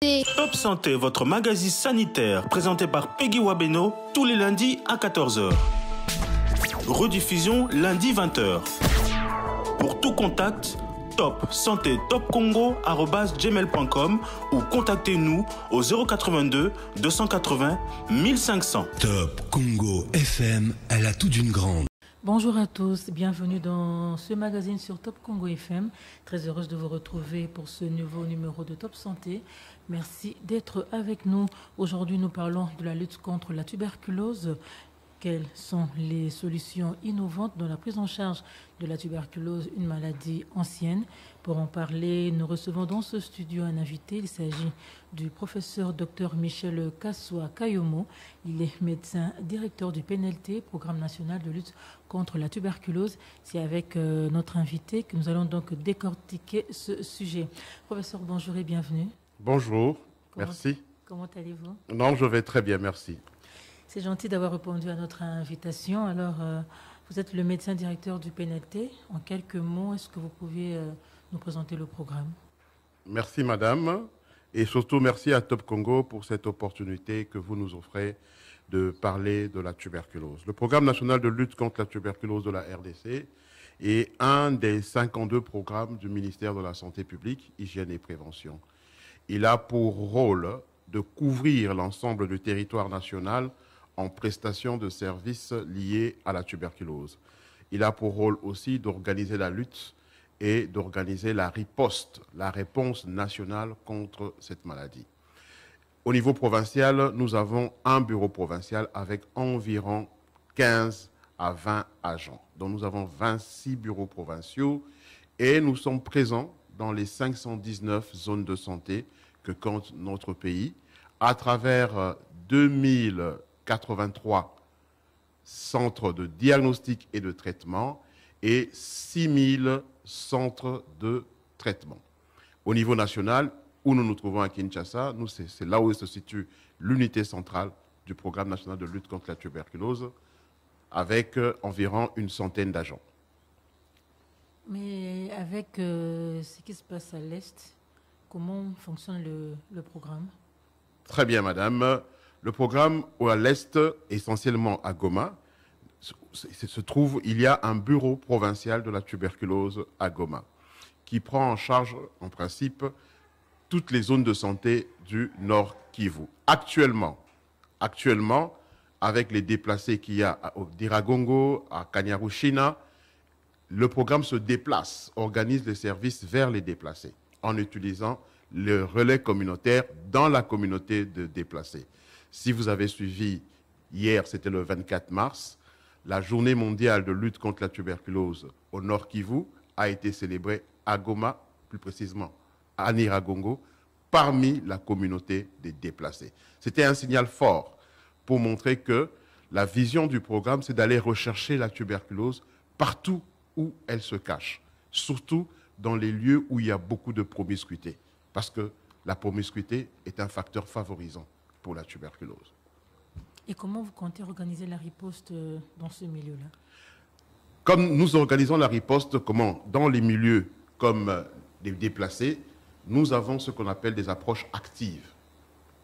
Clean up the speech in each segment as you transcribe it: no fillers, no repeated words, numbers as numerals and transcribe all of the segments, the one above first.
Santé. Top Santé, votre magazine sanitaire, présenté par Peggy Wabeno, tous les lundis à 14 h. Rediffusion lundi 20 h. Pour tout contact, top santé topcongo@gmail.com ou contactez-nous au 082 280 1500. Top Congo FM, elle a tout d'une grande. Bonjour à tous, bienvenue dans ce magazine sur Top Congo FM. Très heureuse de vous retrouver pour ce nouveau numéro de Top Santé. Merci d'être avec nous. Aujourd'hui, nous parlons de la lutte contre la tuberculose. Quelles sont les solutions innovantes dans la prise en charge de la tuberculose, une maladie ancienne? Pour en parler, nous recevons dans ce studio un invité. Il s'agit du professeur Dr Michel Kassoua Kayomo. Il est médecin directeur du PNLT, Programme national de lutte contre la tuberculose. C'est avec notre invité que nous allons donc décortiquer ce sujet. Professeur, bonjour et bienvenue. Bonjour, merci. Comment allez-vous? Non, je vais très bien, merci. C'est gentil d'avoir répondu à notre invitation. Alors, vous êtes le médecin directeur du PNLT. En quelques mots, est-ce que vous pouviez nous présenter le programme? Merci, madame. Et surtout, merci à Top Congo pour cette opportunité que vous nous offrez de parler de la tuberculose. Le Programme national de lutte contre la tuberculose de la RDC est un des 52 programmes du ministère de la Santé publique, Hygiène et Prévention. Il a pour rôle de couvrir l'ensemble du territoire national en prestation de services liés à la tuberculose. Il a pour rôle aussi d'organiser la lutte et d'organiser la riposte, la réponse nationale contre cette maladie. Au niveau provincial, nous avons un bureau provincial avec environ 15 à 20 agents. Donc nous avons 26 bureaux provinciaux et nous sommes présents dans les 519 zones de santé que compte notre pays à travers 2083 centres de diagnostic et de traitement et 6000 centres de traitement. Au niveau national, où nous nous trouvons à Kinshasa, c'est là où se situe l'unité centrale du Programme national de lutte contre la tuberculose, avec environ une centaine d'agents. Mais avec ce qui se passe à l'Est, comment fonctionne le programme? Très bien, madame. Le programme à l'Est, essentiellement à Goma, il y a un bureau provincial de la tuberculose à Goma, qui prend en charge, en principe, toutes les zones de santé du Nord Kivu. Actuellement, avec les déplacés qu'il y a à Diragongo, à Kanyarushina, le programme se déplace, organise les services vers les déplacés, en utilisant le relais communautaire dans la communauté de déplacés. Si vous avez suivi, hier, c'était le 24 mars, la journée mondiale de lutte contre la tuberculose au Nord Kivu a été célébrée à Goma, plus précisément à Niragongo, parmi la communauté des déplacés. C'était un signal fort pour montrer que la vision du programme, c'est d'aller rechercher la tuberculose partout où elle se cache, surtout dans les lieux où il y a beaucoup de promiscuité, parce que la promiscuité est un facteur favorisant pour la tuberculose. Et comment vous comptez organiser la riposte dans ce milieu-là? Comme nous organisons la riposte, dans les milieux comme les déplacés, nous avons ce qu'on appelle des approches actives.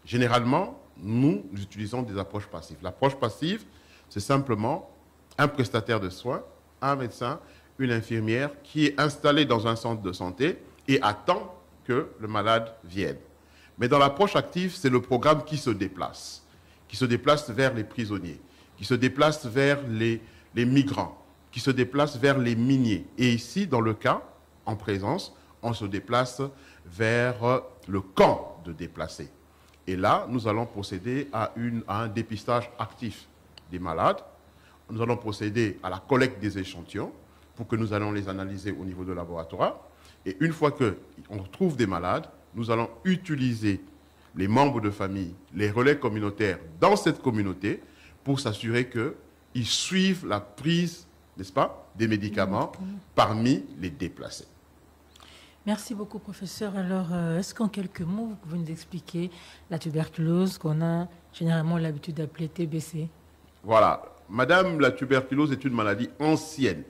Généralement, nous utilisons des approches passives. L'approche passive, c'est simplement un prestataire de soins, un médecin, une infirmière qui est installée dans un centre de santé et attend que le malade vienne. Mais dans l'approche active, c'est le programme qui se déplace vers les prisonniers, qui se déplace vers les migrants, qui se déplace vers les miniers. Et ici, dans le cas, en présence, on se déplace vers le camp de déplacés. Et là, nous allons procéder à un dépistage actif des malades. Nous allons procéder à la collecte des échantillons pour que nous allons les analyser au niveau de laboratoire. Et une fois qu'on trouve des malades, nous allons utiliser les membres de famille, les relais communautaires dans cette communauté pour s'assurer qu'ils suivent la prise, n'est-ce pas, des médicaments parmi les déplacés. Merci beaucoup, professeur. Alors, est-ce qu'en quelques mots, vous pouvez nous expliquer la tuberculose qu'on a généralement l'habitude d'appeler TBC? Voilà. Madame, la tuberculose est une maladie ancienne.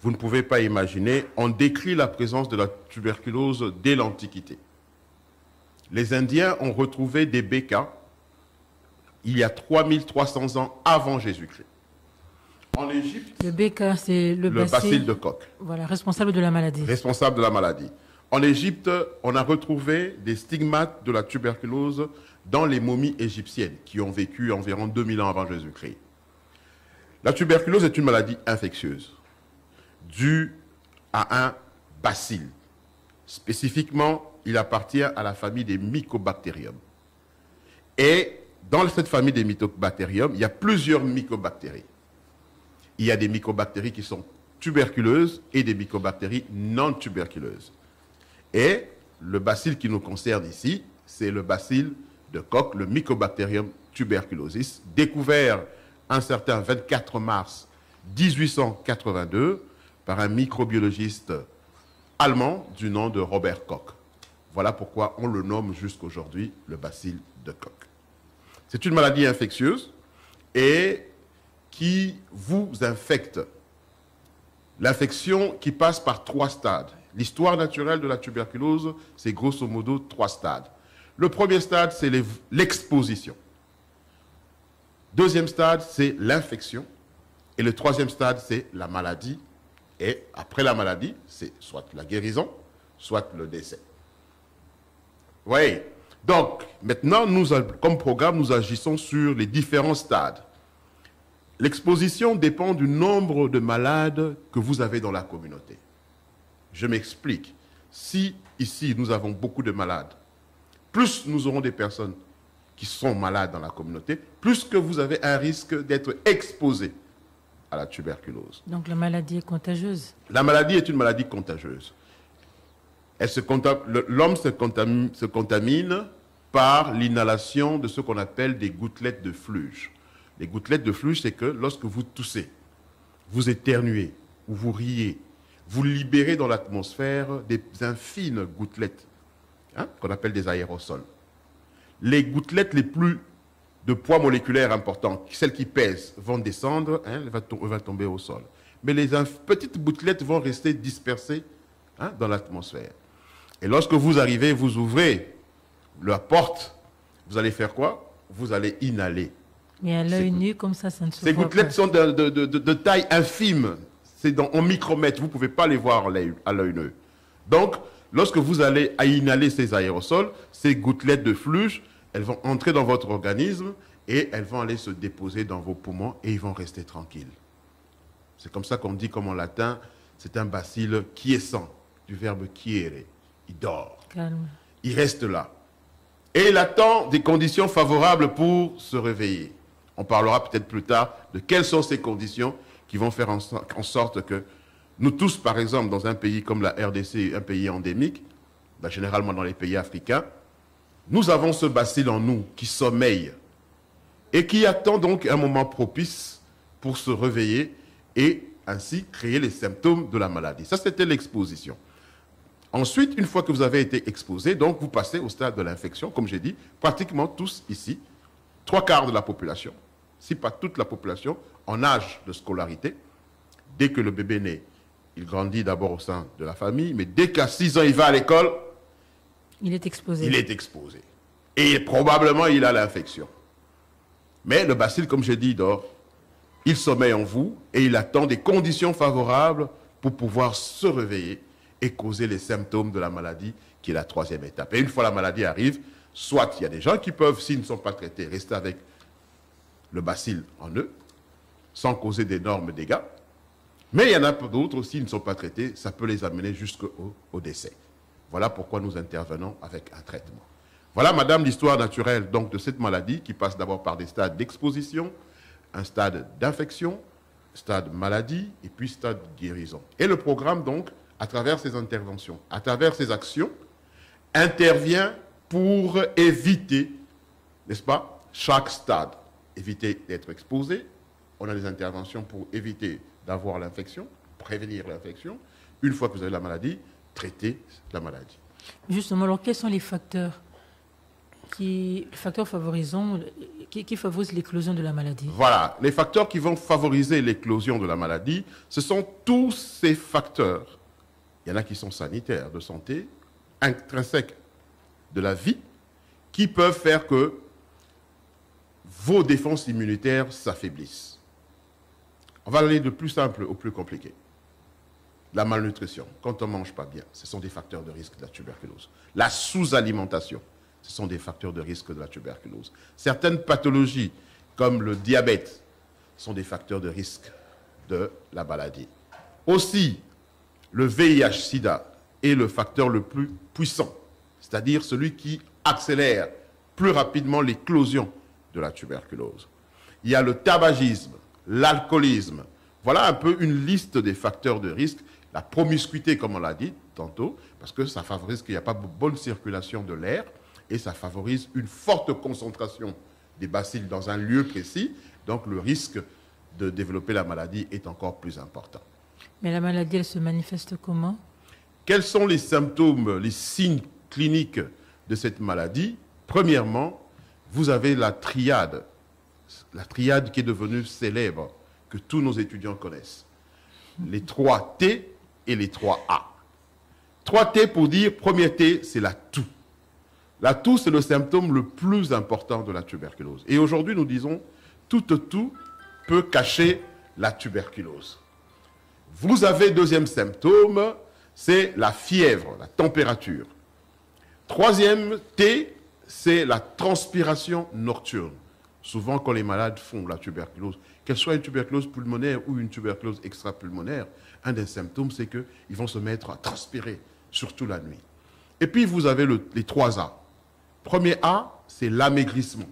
Vous ne pouvez pas imaginer, on décrit la présence de la tuberculose dès l'Antiquité. les Indiens ont retrouvé des bécas il y a 3300 ans avant Jésus-Christ. En Égypte, Le béca, c'est le bacille de Koch. Voilà, responsable de la maladie. Responsable de la maladie. En Égypte, on a retrouvé des stigmates de la tuberculose dans les momies égyptiennes qui ont vécu environ 2000 ans avant Jésus-Christ. La tuberculose est une maladie infectieuse due à un bacille. Spécifiquement, il appartient à la famille des Mycobacterium. Et dans cette famille des Mycobacterium, il y a plusieurs mycobactéries. Il y a des mycobactéries qui sont tuberculeuses et des mycobactéries non tuberculeuses. Et le bacille qui nous concerne ici, c'est le bacille de Koch, le Mycobacterium tuberculosis, découvert un certain 24 mars 1882 par un microbiologiste allemand du nom de Robert Koch. Voilà pourquoi on le nomme jusqu'aujourd'hui le bacille de Koch. C'est une maladie infectieuse et qui vous infecte. L'infection qui passe par 3 stades. L'histoire naturelle de la tuberculose, c'est grosso modo 3 stades. Le premier stade, c'est l'exposition. Deuxième stade, c'est l'infection. Et le troisième stade, c'est la maladie. Et après la maladie, c'est soit la guérison, soit le décès. Oui. Donc, maintenant, comme programme, nous agissons sur les différents stades. L'exposition dépend du nombre de malades que vous avez dans la communauté. Je m'explique. Si ici, nous avons beaucoup de malades, plus nous aurons des personnes qui sont malades dans la communauté, plus que vous avez un risque d'être exposé à la tuberculose. Donc la maladie est contagieuse. La maladie est une maladie contagieuse. L'homme se contamine par l'inhalation de ce qu'on appelle des gouttelettes de fluge. Les gouttelettes de fluge, c'est que lorsque vous toussez, vous éternuez ou vous riez, vous libérez dans l'atmosphère des infimes gouttelettes, qu'on appelle des aérosols. Les gouttelettes les plus de poids moléculaire important, celles qui pèsent, vont descendre, elles vont tomber au sol. Mais les petites gouttelettes vont rester dispersées dans l'atmosphère. Et lorsque vous arrivez, vous ouvrez la porte, vous allez faire quoi? Vous allez inhaler. Mais à l'œil nu, comme ça ne se voit pas. Ces gouttelettes sont de taille infime. C'est en micromètres. Vous ne pouvez pas les voir à l'œil nu. Donc, lorsque vous allez inhaler ces aérosols, ces gouttelettes de fluge, elles vont entrer dans votre organisme et elles vont aller se déposer dans vos poumons et ils vont rester tranquilles. C'est comme ça qu'on dit, comme en latin, c'est un bacille quiescent, du verbe quiere. Il dort. Calme. Il reste là. Et il attend des conditions favorables pour se réveiller. On parlera peut-être plus tard de quelles sont ces conditions qui vont faire en sorte que nous tous, par exemple, dans un pays comme la RDC, un pays endémique, généralement dans les pays africains, nous avons ce bacille en nous qui sommeille et qui attend donc un moment propice pour se réveiller et ainsi créer les symptômes de la maladie. Ça, c'était l'exposition. Ensuite, une fois que vous avez été exposé, donc vous passez au stade de l'infection, comme j'ai dit, pratiquement tous ici, 3/4 de la population, si pas toute la population, en âge de scolarité. Dès que le bébé naît, il grandit d'abord au sein de la famille, mais dès qu'à 6 ans, il va à l'école, il est exposé. Il est exposé. Et probablement, il a l'infection. Mais le bacille, comme je dis, dort. Il sommeille en vous et il attend des conditions favorables pour pouvoir se réveiller et causer les symptômes de la maladie, qui est la 3e étape. Et une fois la maladie arrive, soit il y a des gens qui peuvent, s'ils ne sont pas traités, rester avec le bacille en eux, sans causer d'énormes dégâts. Mais il y en a d'autres aussi, s'ils ne sont pas traités, ça peut les amener jusqu'au décès. Voilà pourquoi nous intervenons avec un traitement. Voilà, madame, l'histoire naturelle donc, de cette maladie qui passe d'abord par des stades d'exposition, un stade d'infection, stade maladie et puis stade guérison. Et le programme, donc, à travers ces interventions, à travers ces actions, intervient pour éviter, n'est-ce pas, chaque stade. Éviter d'être exposé. On a des interventions pour éviter d'avoir l'infection, prévenir l'infection. Une fois que vous avez la maladie, traiter la maladie. Justement, alors quels sont les facteurs favorisant, qui favorisent l'éclosion de la maladie? Voilà, les facteurs qui vont favoriser l'éclosion de la maladie, ce sont tous ces facteurs. Il y en a qui sont sanitaires, de santé, intrinsèques de la vie, qui peuvent faire que vos défenses immunitaires s'affaiblissent. On va aller de plus simple au plus compliqué. La malnutrition, quand on ne mange pas bien, ce sont des facteurs de risque de la tuberculose. La sous-alimentation, ce sont des facteurs de risque de la tuberculose. Certaines pathologies, comme le diabète, sont des facteurs de risque de la maladie. Aussi, le VIH-Sida est le facteur le plus puissant, c'est-à-dire celui qui accélère plus rapidement l'éclosion de la tuberculose. Il y a le tabagisme, l'alcoolisme. Voilà un peu une liste des facteurs de risque. La promiscuité, comme on l'a dit tantôt, parce que ça favorise qu'il n'y a pas de bonne circulation de l'air et ça favorise une forte concentration des bacilles dans un lieu précis. Donc le risque de développer la maladie est encore plus important. Mais la maladie, elle se manifeste comment? Quels sont les symptômes, les signes cliniques de cette maladie? Premièrement, vous avez la triade qui est devenue célèbre, que tous nos étudiants connaissent. Les 3 T et les 3 A. 3 T pour dire, premier T, c'est la toux. La toux, c'est le symptôme le plus important de la tuberculose. Et aujourd'hui, nous disons, toute toux peut cacher la tuberculose. Vous avez deuxième symptôme, c'est la fièvre, la température. Troisième T, c'est la transpiration nocturne. Souvent, quand les malades font la tuberculose, qu'elle soit une tuberculose pulmonaire ou une tuberculose extra-pulmonaire, un des symptômes, c'est qu'ils vont se mettre à transpirer, surtout la nuit. Et puis, vous avez les 3 A. Premier A, c'est l'amaigrissement.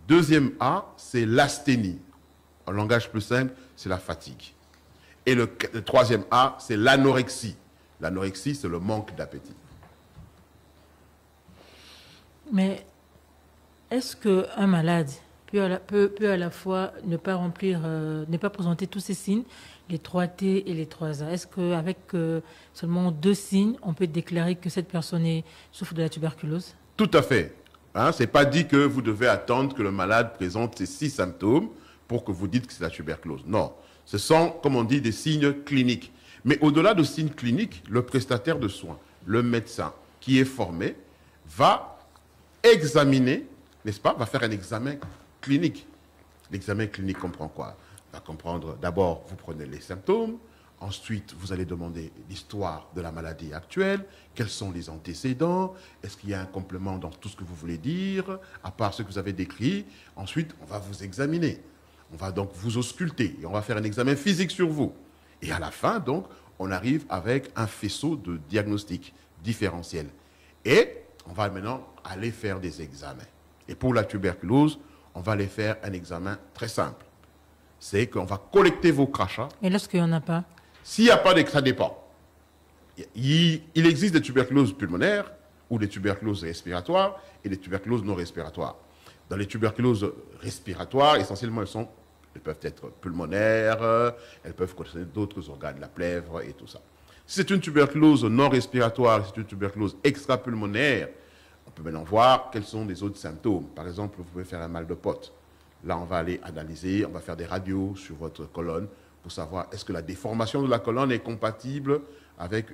Deuxième A, c'est l'asthénie. En langage plus simple, c'est la fatigue. Et le troisième A, c'est l'anorexie. L'anorexie, c'est le manque d'appétit. Mais est-ce qu'un malade peut à la fois ne pas présenter tous ces signes, les 3 T et les 3 A? Est-ce qu'avec seulement 2 signes, on peut déclarer que cette personne souffre de la tuberculose? Tout à fait. Hein, ce n'est pas dit que vous devez attendre que le malade présente ces 6 symptômes pour que vous dites que c'est la tuberculose. Non, ce sont, comme on dit, des signes cliniques. Mais au-delà de signes cliniques, le prestataire de soins, le médecin qui est formé, va examiner, n'est-ce pas, va faire un examen clinique. L'examen clinique comprend quoi? Va comprendre, d'abord, vous prenez les symptômes, ensuite, vous allez demander l'histoire de la maladie actuelle, quels sont les antécédents, est-ce qu'il y a un complément dans tout ce que vous voulez dire, à part ce que vous avez décrit. Ensuite, on va vous examiner. On va donc vous ausculter et on va faire un examen physique sur vous. Et à la fin, donc, on arrive avec un faisceau de diagnostic différentiel. Et on va maintenant aller faire des examens. Et pour la tuberculose, on va aller faire un examen très simple. C'est qu'on va collecter vos crachats. Et lorsqu'il n'y en a pas? S'il n'y a pas ça dépend. Il existe des tuberculoses pulmonaires ou des tuberculoses respiratoires et des tuberculoses non respiratoires. Dans les tuberculoses respiratoires, essentiellement, elles peuvent être pulmonaires, elles peuvent concerner d'autres organes, la plèvre et tout ça. Si c'est une tuberculose non respiratoire, si c'est une tuberculose extra-pulmonaire, on peut maintenant voir quels sont les autres symptômes. Par exemple, vous pouvez faire un mal de pote. Là, on va aller analyser, on va faire des radios sur votre colonne pour savoir est-ce que la déformation de la colonne est compatible avec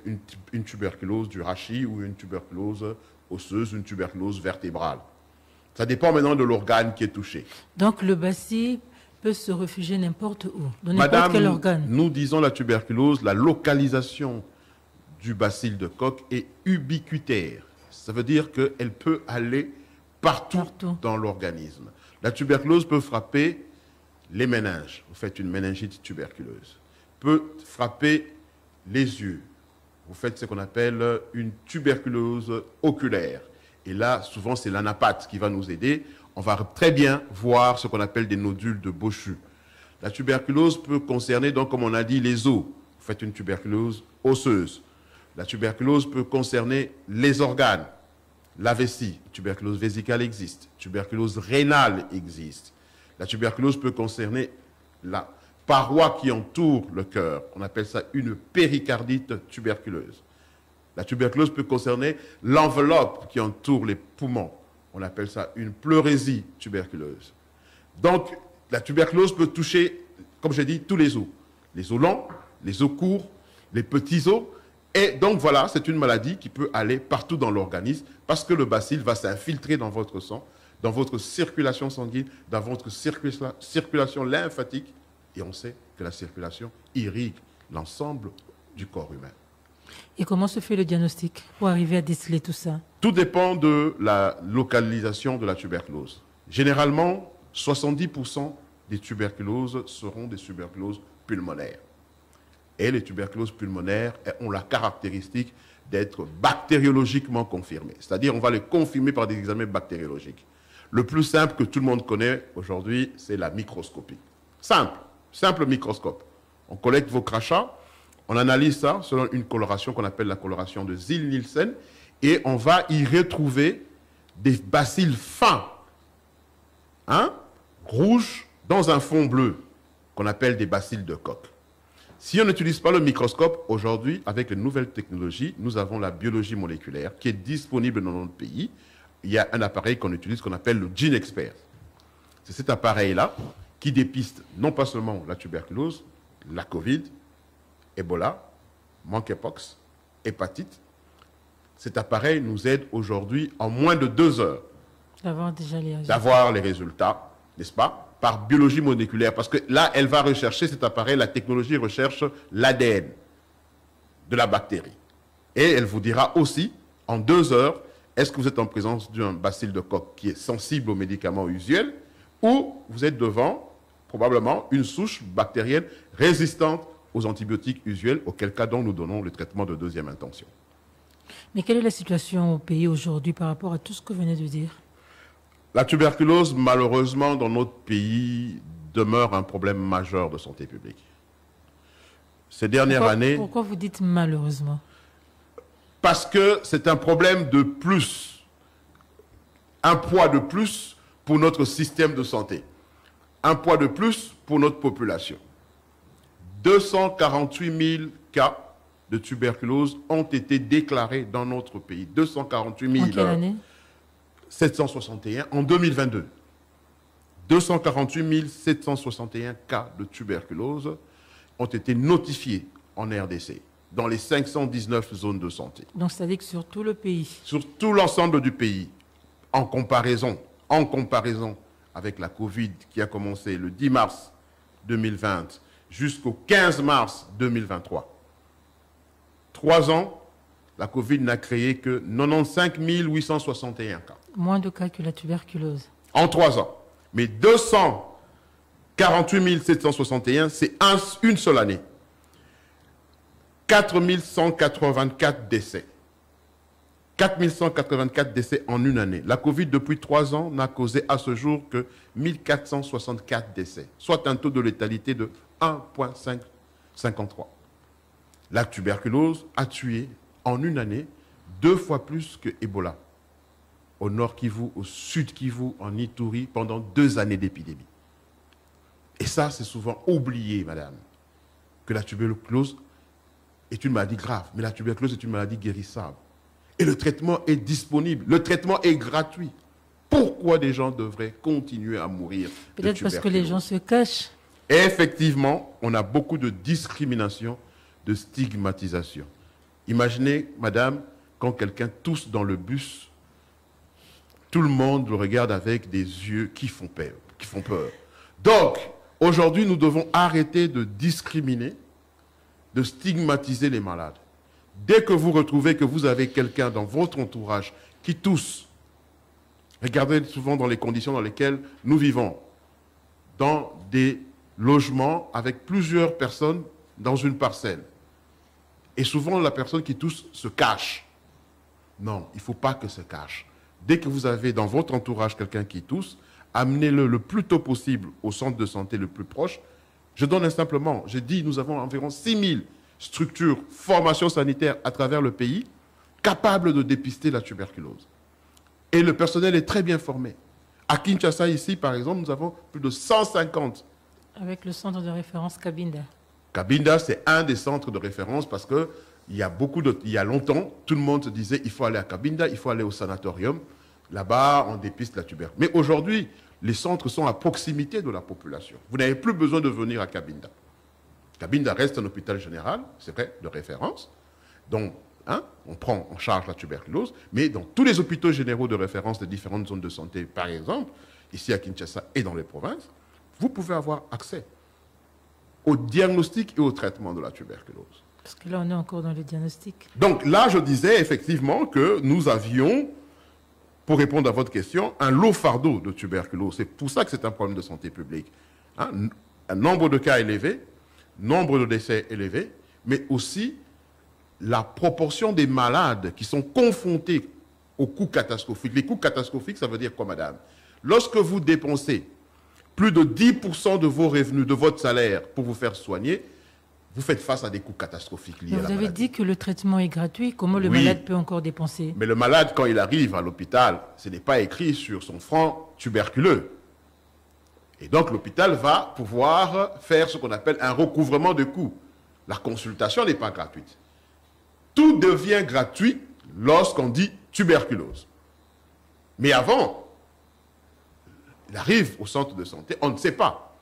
une tuberculose du rachis ou une tuberculose osseuse, une tuberculose vertébrale. Ça dépend maintenant de l'organe qui est touché. Donc le bacille peut se réfugier n'importe où, dans n'importe quel organe. Nous disons la tuberculose, la localisation du bacille de Koch est ubiquitaire. Ça veut dire qu'elle peut aller partout dans l'organisme. La tuberculose peut frapper les méninges. Vous faites une méningite tuberculeuse. Peut frapper les yeux. Vous faites ce qu'on appelle une tuberculose oculaire. Et là, souvent, c'est l'anapathe qui va nous aider. On va très bien voir ce qu'on appelle des nodules de Boschu. La tuberculose peut concerner, donc, comme on a dit, les os. Vous faites une tuberculose osseuse. La tuberculose peut concerner les organes. La vessie, tuberculose vésicale existe. Tuberculose rénale existe. La tuberculose peut concerner la paroi qui entoure le cœur. On appelle ça une péricardite tuberculeuse. La tuberculose peut concerner l'enveloppe qui entoure les poumons. On appelle ça une pleurésie tuberculeuse. Donc, la tuberculose peut toucher, comme j'ai dit, tous les os. Les os longs, les os courts, les petits os Et donc voilà, c'est une maladie qui peut aller partout dans l'organisme parce que le bacille va s'infiltrer dans votre sang, dans votre circulation sanguine, dans votre circulation lymphatique. Et on sait que la circulation irrigue l'ensemble du corps humain. Et comment se fait le diagnostic pour arriver à déceler tout ça? Tout dépend de la localisation de la tuberculose. Généralement, 70% des tuberculoses seront des tuberculoses pulmonaires. Et les tuberculoses pulmonaires ont la caractéristique d'être bactériologiquement confirmées. C'est-à-dire on va les confirmer par des examens bactériologiques. Le plus simple que tout le monde connaît aujourd'hui, c'est la microscopie. Simple microscope. On collecte vos crachats, on analyse ça selon une coloration qu'on appelle la coloration de Ziehl-Neelsen, et on va y retrouver des bacilles fins, rouges, dans un fond bleu, qu'on appelle des bacilles de Koch. Si on n'utilise pas le microscope, aujourd'hui, avec les nouvelles technologies, nous avons la biologie moléculaire qui est disponible dans notre pays. Il y a un appareil qu'on utilise qu'on appelle le GeneXpert. C'est cet appareil-là qui dépiste non pas seulement la tuberculose, la Covid, Ebola, monkeypox, hépatite. Cet appareil nous aide aujourd'hui en moins de 2 heures d'avoir les résultats, n'est-ce pas, par biologie moléculaire. Parce que là, elle va rechercher cet appareil, la technologie recherche l'ADN de la bactérie. Et elle vous dira aussi, en 2 heures, est-ce que vous êtes en présence d'un bacille de Koch qui est sensible aux médicaments usuels ou vous êtes devant, probablement, une souche bactérienne résistante aux antibiotiques usuels, auquel cas donc nous donnons le traitement de deuxième intention. Mais quelle est la situation au pays aujourd'hui par rapport à tout ce que vous venez de dire? La tuberculose, malheureusement, dans notre pays, demeure un problème majeur de santé publique. Ces dernières années... Pourquoi vous dites malheureusement? Parce que c'est un problème de plus, un poids de plus pour notre système de santé, un poids de plus pour notre population. 248 000 cas de tuberculose ont été déclarés dans notre pays. 248 000. En quelle année? 761 en 2022. 248 761 cas de tuberculose ont été notifiés en RDC, dans les 519 zones de santé. Donc, c'est-à-dire que sur tout le pays? Sur tout l'ensemble du pays, en comparaison avec la Covid qui a commencé le 10 mars 2020 jusqu'au 15 mars 2023. 3 ans, la Covid n'a créé que 95 861 cas. Moins de cas que la tuberculose. En 3 ans. Mais 248 761, c'est une seule année. 4 184 décès. 4 184 décès en une année. La Covid, depuis 3 ans, n'a causé à ce jour que 1464 décès, soit un taux de létalité de 1,53. La tuberculose a tué en une année 2 fois plus que Ebola. Au nord Kivu, au sud Kivu, en Ituri, pendant 2 années d'épidémie. Et ça, c'est souvent oublié, madame, que la tuberculose est une maladie grave, mais la tuberculose est une maladie guérissable. Et le traitement est disponible, le traitement est gratuit. Pourquoi des gens devraient continuer à mourir de tuberculose? Peut-être parce que les gens se cachent. Et effectivement, on a beaucoup de discrimination, de stigmatisation. Imaginez, madame, quand quelqu'un tousse dans le bus, tout le monde le regarde avec des yeux qui font peur. Donc, aujourd'hui, nous devons arrêter de discriminer, de stigmatiser les malades. Dès que vous retrouvez que vous avez quelqu'un dans votre entourage qui tousse, regardez souvent dans les conditions dans lesquelles nous vivons, dans des logements avec plusieurs personnes dans une parcelle. Et souvent, la personne qui tousse se cache. Non, il ne faut pas que se cache. Dès que vous avez dans votre entourage quelqu'un qui tousse, amenez-le le plus tôt possible au centre de santé le plus proche. Je donne un simplement, j'ai dit, nous avons environ 6 000 structures, formations sanitaires à travers le pays, capables de dépister la tuberculose. Et le personnel est très bien formé. À Kinshasa, ici, par exemple, nous avons plus de 150. Avec le centre de référence Cabinda. Cabinda, c'est un des centres de référence parce que il y a longtemps, tout le monde se disait il faut aller à Cabinda, il faut aller au sanatorium. Là-bas, on dépiste la tuberculose. Mais aujourd'hui, les centres sont à proximité de la population. Vous n'avez plus besoin de venir à Cabinda. Cabinda reste un hôpital général, c'est vrai, de référence. Donc, on prend en charge la tuberculose, mais dans tous les hôpitaux généraux de référence des différentes zones de santé, par exemple, ici à Kinshasa et dans les provinces, vous pouvez avoir accès au diagnostic et au traitement de la tuberculose. Parce que là, on est encore dans le diagnostic. Donc là, je disais effectivement que nous avions, pour répondre à votre question, un lourd fardeau de tuberculose. C'est pour ça que c'est un problème de santé publique. Un nombre de cas élevé, nombre de décès élevé, mais aussi la proportion des malades qui sont confrontés aux coûts catastrophiques. Les coûts catastrophiques, ça veut dire quoi, madame? Lorsque vous dépensez plus de 10% de vos revenus, de votre salaire pour vous faire soigner, vous faites face à des coûts catastrophiques liés à la maladie. Vous avez dit que le traitement est gratuit. Comment le malade peut encore dépenser? Mais le malade, quand il arrive à l'hôpital, ce n'est pas écrit sur son front tuberculeux. Et donc, l'hôpital va pouvoir faire ce qu'on appelle un recouvrement de coûts. La consultation n'est pas gratuite. Tout devient gratuit lorsqu'on dit tuberculose. Mais avant, il arrive au centre de santé, on ne sait pas.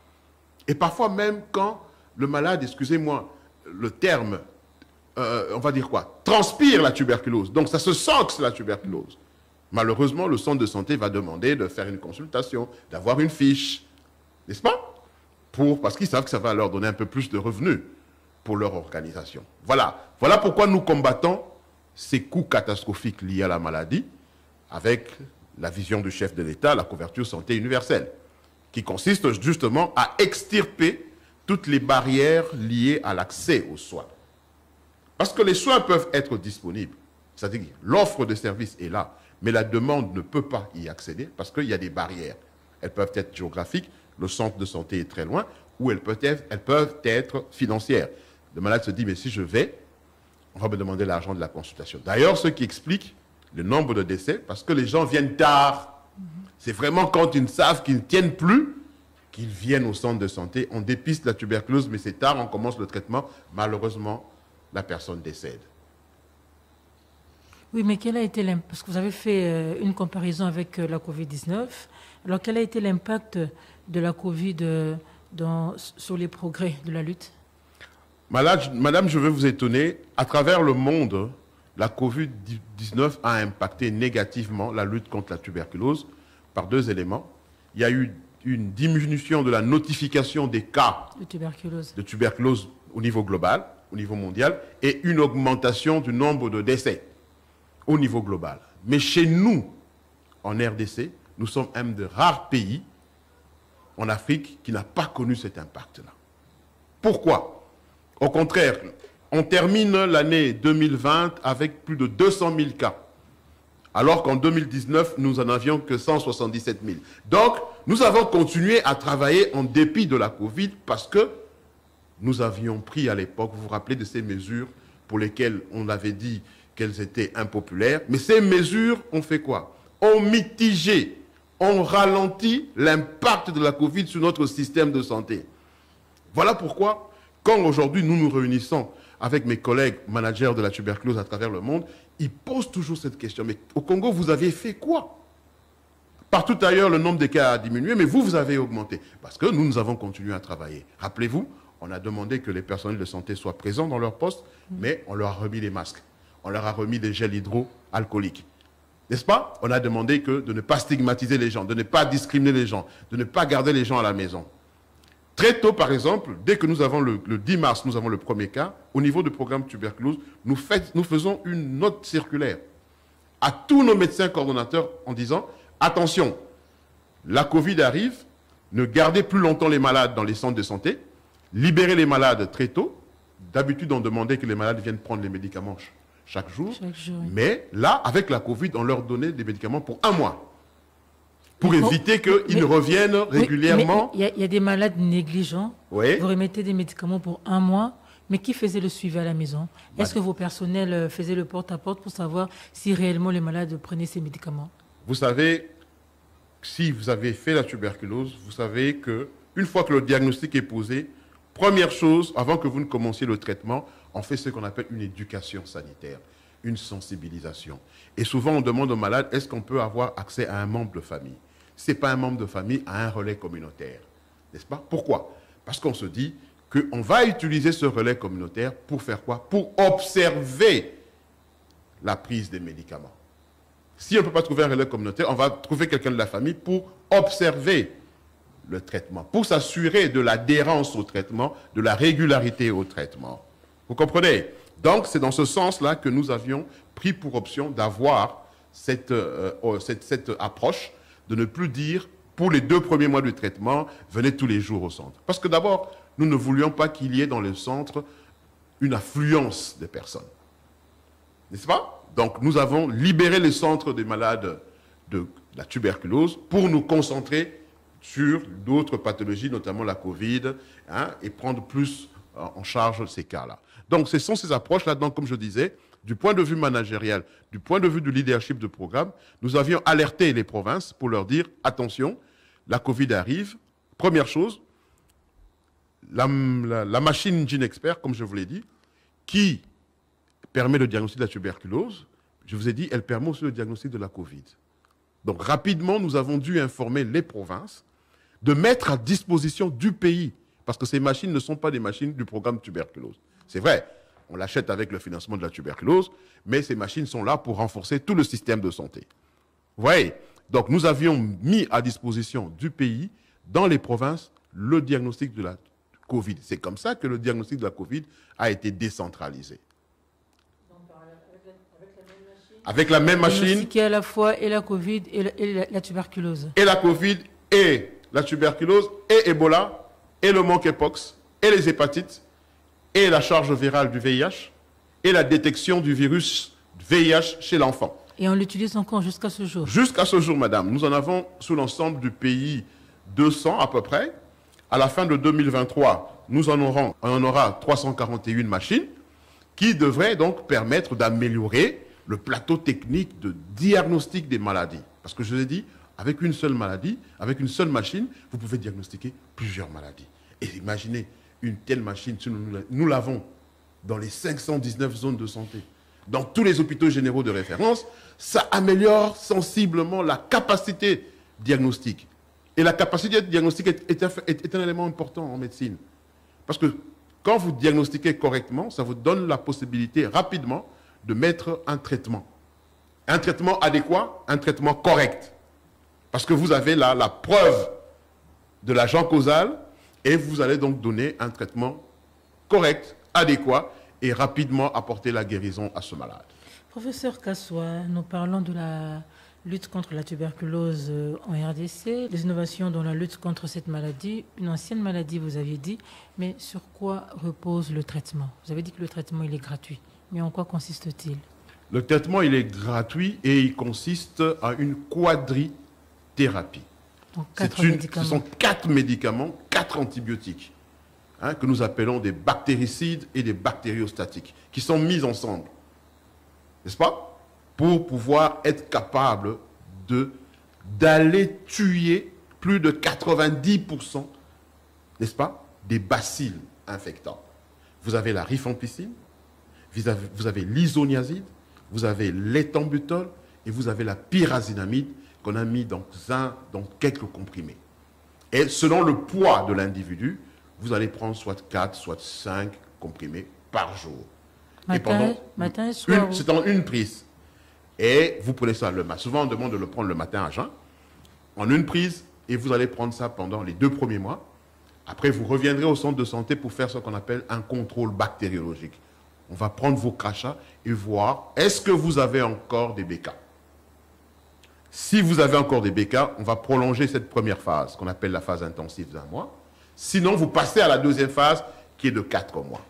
Et parfois même quand le malade, excusez-moi, le terme, on va dire quoi, transpire la tuberculose. Donc ça se sent que c'est la tuberculose. Malheureusement, le centre de santé va demander de faire une consultation, d'avoir une fiche, n'est-ce pas? Parce qu'ils savent que ça va leur donner un peu plus de revenus pour leur organisation. Voilà. Voilà pourquoi nous combattons ces coûts catastrophiques liés à la maladie avec la vision du chef de l'État, la couverture santé universelle, qui consiste justement à extirper toutes les barrières liées à l'accès aux soins. Parce que les soins peuvent être disponibles, c'est-à-dire que l'offre de services est là, mais la demande ne peut pas y accéder parce qu'il y a des barrières. Elles peuvent être géographiques, le centre de santé est très loin, ou elles peuvent être financières. Le malade se dit, mais si je vais, on va me demander l'argent de la consultation. D'ailleurs, ce qui explique le nombre de décès, parce que les gens viennent tard. C'est vraiment quand ils savent qu'ils ne tiennent plus, qu'ils viennent au centre de santé, on dépiste la tuberculose, mais c'est tard, on commence le traitement. Malheureusement, la personne décède. Oui, mais quel a été l'impact? Parce que vous avez fait une comparaison avec la Covid-19. Alors, quel a été l'impact de la Covid sur les progrès de la lutte? Madame, je veux vous étonner. À travers le monde, la Covid-19 a impacté négativement la lutte contre la tuberculose par deux éléments. Il y a eu une diminution de la notification des cas de tuberculose au niveau global, au niveau mondial, et une augmentation du nombre de décès au niveau global. Mais chez nous, en RDC, nous sommes un des rares pays en Afrique qui n'a pas connu cet impact-là. Pourquoi? Au contraire, on termine l'année 2020 avec plus de 200 000 cas, alors qu'en 2019, nous n'en avions que 177 000. Donc, nous avons continué à travailler en dépit de la Covid parce que nous avions pris à l'époque, vous vous rappelez de ces mesures pour lesquelles on avait dit qu'elles étaient impopulaires, mais ces mesures ont fait quoi? Ont mitigé, ont ralenti l'impact de la Covid sur notre système de santé. Voilà pourquoi, quand aujourd'hui nous nous réunissons avec mes collègues managers de la tuberculose à travers le monde, ils posent toujours cette question. Mais au Congo, vous avez fait quoi? Partout ailleurs, le nombre de cas a diminué, mais vous avez augmenté. Parce que nous avons continué à travailler. Rappelez-vous, on a demandé que les personnels de santé soient présents dans leur poste, mais on leur a remis les masques. On leur a remis des gels hydroalcooliques. N'est-ce pas? On a demandé de ne pas stigmatiser les gens, de ne pas discriminer les gens, de ne pas garder les gens à la maison. Très tôt, par exemple, dès que nous avons le 10 mars, nous avons le premier cas, au niveau du programme tuberculose, nous faisons une note circulaire à tous nos médecins coordonnateurs en disant « Attention, la Covid arrive, ne gardez plus longtemps les malades dans les centres de santé, libérez les malades très tôt. » D'habitude, on demandait que les malades viennent prendre les médicaments chaque jour. Mais là, avec la Covid, on leur donnait des médicaments pour 1 mois. Pour éviter qu'ils reviennent régulièrement. Il y a des malades négligents. Oui. Vous remettez des médicaments pour 1 mois, mais qui faisait le suivi à la maison? Est-ce que vos personnels faisaient le porte-à-porte pour savoir si réellement les malades prenaient ces médicaments? Vous savez, si vous avez fait la tuberculose, vous savez qu'une fois que le diagnostic est posé, première chose, avant que vous ne commenciez le traitement, on fait ce qu'on appelle une éducation sanitaire, une sensibilisation. Et souvent, on demande aux malades, est-ce qu'on peut avoir accès à un membre de famille? Ce n'est pas un membre de famille, à un relais communautaire. N'est-ce pas? Pourquoi? Parce qu'on se dit qu'on va utiliser ce relais communautaire pour faire quoi? Pour observer la prise des médicaments. Si on ne peut pas trouver un relais communautaire, on va trouver quelqu'un de la famille pour observer le traitement, pour s'assurer de l'adhérence au traitement, de la régularité au traitement. Vous comprenez? Donc, c'est dans ce sens-là que nous avions pris pour option d'avoir cette approche, de ne plus dire, pour les 2 premiers mois du traitement, venez tous les jours au centre. Parce que d'abord, nous ne voulions pas qu'il y ait dans le centre une affluence de personnes. N'est-ce pas? Donc, nous avons libéré les centres des malades de la tuberculose pour nous concentrer sur d'autres pathologies, notamment la Covid, et prendre plus en charge ces cas-là. Donc, ce sont ces approches-là. Donc, comme je disais, du point de vue managérial, du point de vue du leadership de programme, nous avions alerté les provinces pour leur dire, attention, la Covid arrive. Première chose, la machine GeneXpert, comme je vous l'ai dit, qui permet le diagnostic de la tuberculose, je vous ai dit, elle permet aussi le diagnostic de la Covid. Donc, rapidement, nous avons dû informer les provinces de mettre à disposition du pays, parce que ces machines ne sont pas des machines du programme tuberculose. C'est vrai, on l'achète avec le financement de la tuberculose, mais ces machines sont là pour renforcer tout le système de santé. Vous voyez? Donc, nous avions mis à disposition du pays, dans les provinces, le diagnostic de la Covid. C'est comme ça que le diagnostic de la Covid a été décentralisé. Avec la même machine. Qui est à la fois et la Covid et la tuberculose. Et la Covid et la tuberculose et Ebola et le monkeypox et les hépatites et la charge virale du VIH et la détection du virus VIH chez l'enfant. Et on l'utilise encore jusqu'à ce jour? Jusqu'à ce jour, madame. Nous en avons sous l'ensemble du pays 200 à peu près. À la fin de 2023, on aura 341 machines qui devraient donc permettre d'améliorer le plateau technique de diagnostic des maladies. Parce que je vous ai dit, avec une seule maladie, avec une seule machine, vous pouvez diagnostiquer plusieurs maladies. Et imaginez, une telle machine, nous l'avons dans les 519 zones de santé, dans tous les hôpitaux généraux de référence, ça améliore sensiblement la capacité diagnostique. Et la capacité diagnostique est un élément important en médecine. Parce que quand vous diagnostiquez correctement, ça vous donne la possibilité rapidement de mettre un traitement. Un traitement adéquat, un traitement correct. Parce que vous avez là la preuve de l'agent causal et vous allez donc donner un traitement correct, adéquat et rapidement apporter la guérison à ce malade. Professeur Kassoua, nous parlons de la lutte contre la tuberculose en RDC, les innovations dans la lutte contre cette maladie, une ancienne maladie, vous aviez dit, mais sur quoi repose le traitement? Vous avez dit que le traitement, il est gratuit. Mais en quoi consiste-t-il? Le traitement, il est gratuit et il consiste à une quadrithérapie. Donc, ce sont 4 médicaments, 4 antibiotiques, que nous appelons des bactéricides et des bactériostatiques, qui sont mis ensemble, n'est-ce pas, pour pouvoir être capable d'aller tuer plus de 90%, n'est-ce pas, des bacilles infectants. Vous avez la rifampicine, vous avez l'isoniazide, vous avez l'éthambutol et vous avez la pyrazinamide qu'on a mis dans quelques comprimés. Et selon le poids de l'individu, vous allez prendre soit 4, soit 5 comprimés par jour. Matin et soir. C'est en une prise. Et vous prenez ça le matin. Souvent, on demande de le prendre le matin à jeun, en une prise, et vous allez prendre ça pendant les 2 premiers mois. Après, vous reviendrez au centre de santé pour faire ce qu'on appelle un contrôle bactériologique. On va prendre vos crachats et voir, est-ce que vous avez encore des BK? Si vous avez encore des BK, on va prolonger cette première phase, qu'on appelle la phase intensive d'1 mois. Sinon, vous passez à la deuxième phase, qui est de 4 mois.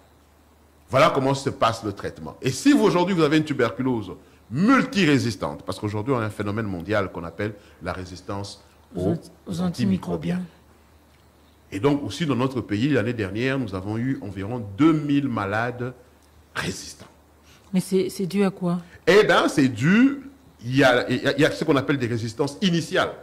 Voilà comment se passe le traitement. Et si aujourd'hui, vous avez une tuberculose multirésistante, parce qu'aujourd'hui, on a un phénomène mondial qu'on appelle la résistance aux antimicrobiens. Et donc, aussi dans notre pays, l'année dernière, nous avons eu environ 2000 malades résistants. Mais c'est dû à quoi? Eh bien, c'est dû, il y a ce qu'on appelle des résistances initiales.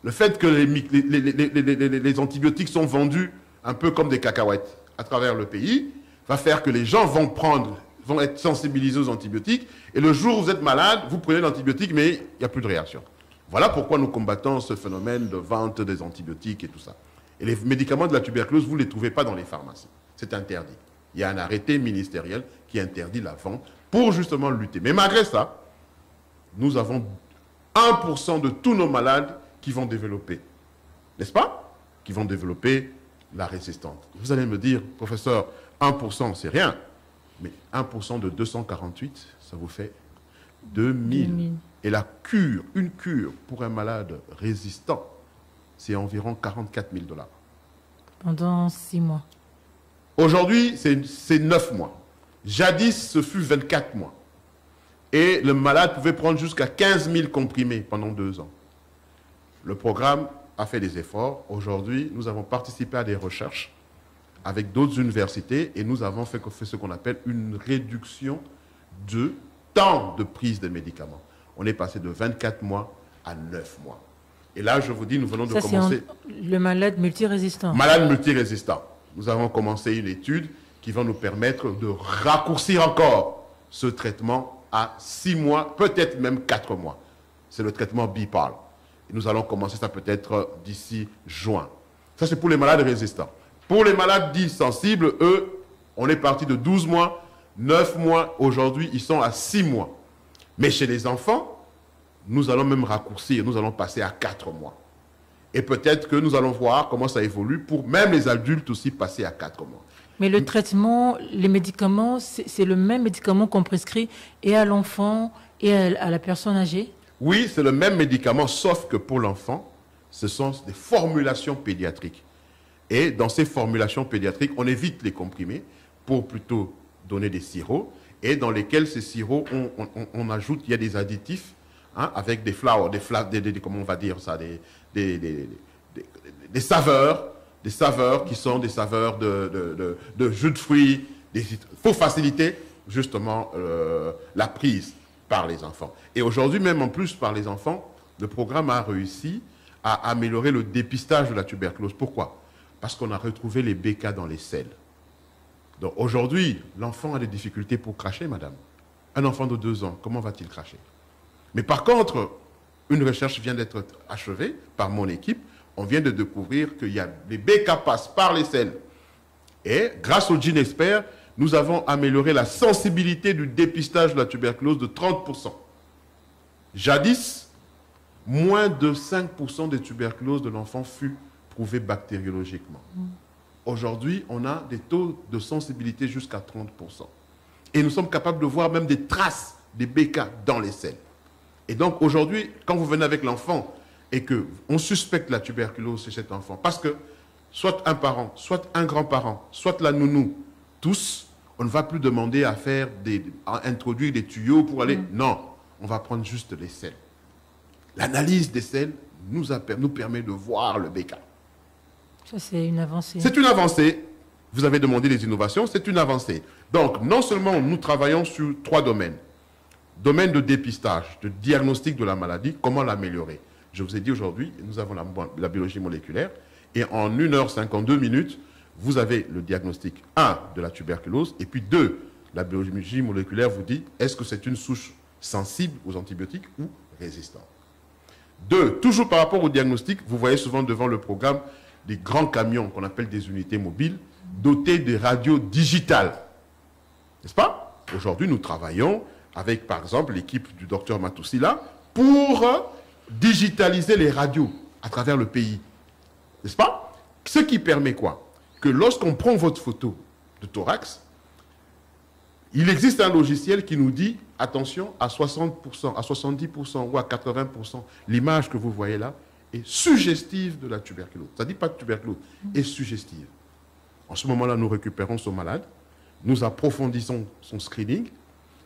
Le fait que les antibiotiques sont vendus un peu comme des cacahuètes à travers le pays va faire que les gens vont être sensibilisés aux antibiotiques et le jour où vous êtes malade, vous prenez l'antibiotique mais il n'y a plus de réaction. Voilà pourquoi nous combattons ce phénomène de vente des antibiotiques et tout ça. Et les médicaments de la tuberculose, vous ne les trouvez pas dans les pharmacies. C'est interdit. Il y a un arrêté ministériel qui interdit la vente pour justement lutter. Mais malgré ça, nous avons 1% de tous nos malades qui vont développer, n'est-ce pas? Qui vont développer la résistance. Vous allez me dire, professeur, 1%, c'est rien. Mais 1% de 248, ça vous fait 2000. Et la cure, une cure pour un malade résistant, c'est environ 44 000 $. Pendant 6 mois. Aujourd'hui, c'est 9 mois. Jadis, ce fut 24 mois. Et le malade pouvait prendre jusqu'à 15 000 comprimés pendant 2 ans. Le programme a fait des efforts. Aujourd'hui, nous avons participé à des recherches avec d'autres universités et nous avons fait ce qu'on appelle une réduction de temps de prise des médicaments. On est passé de 24 mois à 9 mois. Et là, je vous dis, nous venons de commencer... le malade multirésistant. Malade multirésistant. Nous avons commencé une étude qui va nous permettre de raccourcir encore ce traitement à 6 mois, peut-être même 4 mois. C'est le traitement BIPAL. Et nous allons commencer ça peut-être d'ici juin. Ça, c'est pour les malades résistants. Pour les malades dits sensibles, eux, on est parti de 12 mois, 9 mois. Aujourd'hui, ils sont à 6 mois. Mais chez les enfants, nous allons même raccourcir. Nous allons passer à 4 mois. Et peut-être que nous allons voir comment ça évolue pour même les adultes aussi passer à 4 mois. Mais le traitement, les médicaments, c'est le même médicament qu'on prescrit et à l'enfant et à la personne âgée? Oui, c'est le même médicament, sauf que pour l'enfant, ce sont des formulations pédiatriques. Et dans ces formulations pédiatriques, on évite les comprimés pour plutôt donner des sirops, et dans lesquels ces sirops, on ajoute, il y a des additifs, hein, avec des flowers, comment on va dire ça, des saveurs qui sont des saveurs de jus de fruits, pour faciliter justement la prise par les enfants. Et aujourd'hui, même en plus par les enfants, le programme a réussi à améliorer le dépistage de la tuberculose. Pourquoi? Parce qu'on a retrouvé les BK dans les selles. Donc aujourd'hui, l'enfant a des difficultés pour cracher, madame. Un enfant de 2 ans, comment va-t-il cracher? Mais par contre, une recherche vient d'être achevée par mon équipe. On vient de découvrir que les BK passent par les selles. Et grâce au GeneXpert, nous avons amélioré la sensibilité du dépistage de la tuberculose de 30%. Jadis, moins de 5% des tuberculoses de l'enfant fut prouvée bactériologiquement. Aujourd'hui, on a des taux de sensibilité jusqu'à 30%. Et nous sommes capables de voir même des traces des BK dans les selles. Et donc aujourd'hui, quand vous venez avec l'enfant et qu'on suspecte la tuberculose chez cet enfant, parce que soit un parent, soit un grand-parent, soit la nounou, tous, on ne va plus demander à introduire des tuyaux pour aller... Non, on va prendre juste les selles. L'analyse des selles nous permet de voir le BK. Ça, c'est une avancée. C'est une avancée. Vous avez demandé des innovations, c'est une avancée. Donc, non seulement nous travaillons sur 3 domaines. Domaine de dépistage, de diagnostic de la maladie, comment l'améliorer. Je vous ai dit aujourd'hui, nous avons la biologie moléculaire, et en 1h52, vous avez le diagnostic 1 de la tuberculose, et puis 2, la biologie moléculaire vous dit, est-ce que c'est une souche sensible aux antibiotiques ou résistante? 2, toujours par rapport au diagnostic, vous voyez souvent devant le programme des grands camions qu'on appelle des unités mobiles, dotés de radios digitales. N'est-ce pas? Aujourd'hui, nous travaillons avec, par exemple, l'équipe du docteur Matoussila pour digitaliser les radios à travers le pays. N'est-ce pas? Ce qui permet quoi? Que lorsqu'on prend votre photo de thorax, il existe un logiciel qui nous dit, attention, à 60%, à 70% ou à 80%, l'image que vous voyez là est suggestive de la tuberculose. Ça ne dit pas de tuberculose, est suggestive. En ce moment-là, nous récupérons son malade, nous approfondissons son screening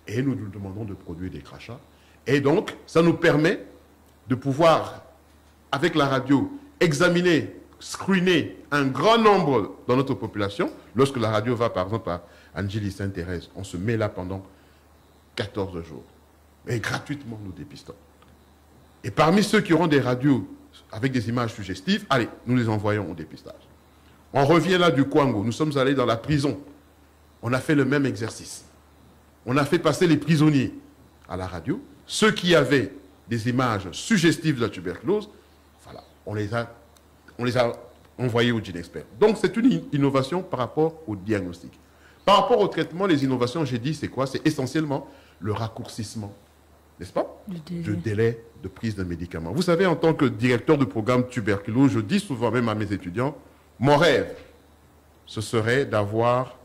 et nous lui demandons de produire des crachats. Et donc, ça nous permet de pouvoir, avec la radio, examiner, screener un grand nombre dans notre population. Lorsque la radio va, par exemple, à Angélie Sainte-Thérèse, on se met là pendant 14 jours. Et gratuitement, nous dépistons. Et parmi ceux qui auront des radios avec des images suggestives, allez, nous les envoyons au dépistage. On revient là du Kwango. Nous sommes allés dans la prison. On a fait le même exercice. On a fait passer les prisonniers à la radio. Ceux qui avaient des images suggestives de la tuberculose, voilà, on envoyés au GeneXpert. Donc, c'est une innovation par rapport au diagnostic. Par rapport au traitement, les innovations, j'ai dit, c'est quoi? C'est essentiellement le raccourcissement, n'est-ce pas? Du délai de prise d'un médicament. Vous savez, en tant que directeur du programme tuberculose, je dis souvent même à mes étudiants, mon rêve, ce serait d'avoir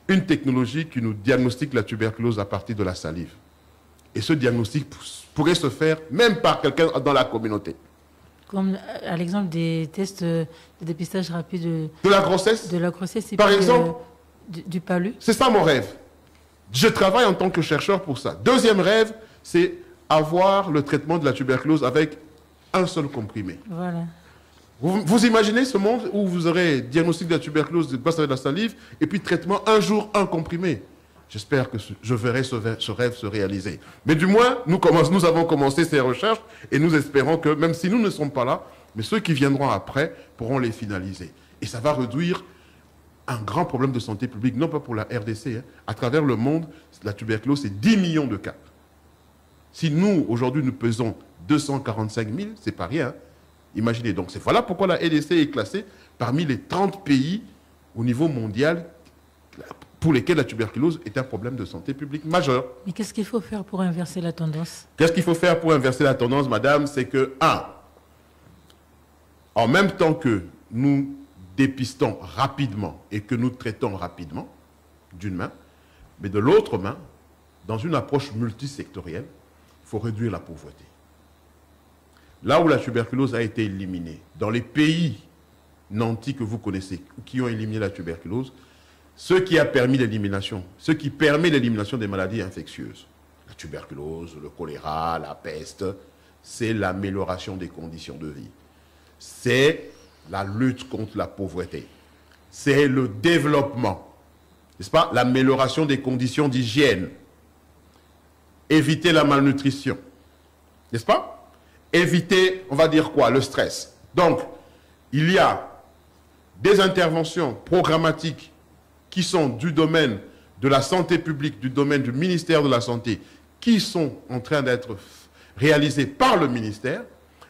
une technologie qui nous diagnostique la tuberculose à partir de la salive. Et ce diagnostic pourrait se faire même par quelqu'un dans la communauté. Comme à l'exemple des tests de dépistage rapide de la grossesse. De la grossesse, par exemple, du palu. C'est ça mon rêve. Je travaille en tant que chercheur pour ça. Deuxième rêve, c'est avoir le traitement de la tuberculose avec un seul comprimé. Voilà. Vous imaginez ce monde où vous aurez diagnostic de la tuberculose grâce à la salive et puis traitement un jour, un comprimé. J'espère que je verrai ce rêve se réaliser. Mais du moins, nous avons commencé ces recherches et nous espérons que, même si nous ne sommes pas là, mais ceux qui viendront après pourront les finaliser. Et ça va réduire un grand problème de santé publique, non pas pour la RDC. À travers le monde, la tuberculose, c'est 10 millions de cas. Si nous, aujourd'hui, nous pesons 245 000, c'est pas rien. Imaginez. Donc, voilà pourquoi la RDC est classée parmi les 30 pays au niveau mondial pour lesquels la tuberculose est un problème de santé publique majeur. Mais qu'est-ce qu'il faut faire pour inverser la tendance? Qu'est-ce qu'il faut faire pour inverser la tendance, madame? C'est que, en même temps que nous dépistons rapidement et que nous traitons rapidement, d'une main, mais de l'autre main, dans une approche multisectorielle, il faut réduire la pauvreté. Là où la tuberculose a été éliminée, dans les pays nantis que vous connaissez, qui ont éliminé la tuberculose, ce qui a permis l'élimination, ce qui permet l'élimination des maladies infectieuses, la tuberculose, le choléra, la peste, c'est l'amélioration des conditions de vie. C'est la lutte contre la pauvreté. C'est le développement, n'est-ce pas? L'amélioration des conditions d'hygiène. Éviter la malnutrition, n'est-ce pas? Éviter, on va dire quoi? Le stress. Donc, il y a des interventions programmatiques qui sont du domaine de la santé publique, du domaine du ministère de la Santé, qui sont en train d'être réalisées par le ministère,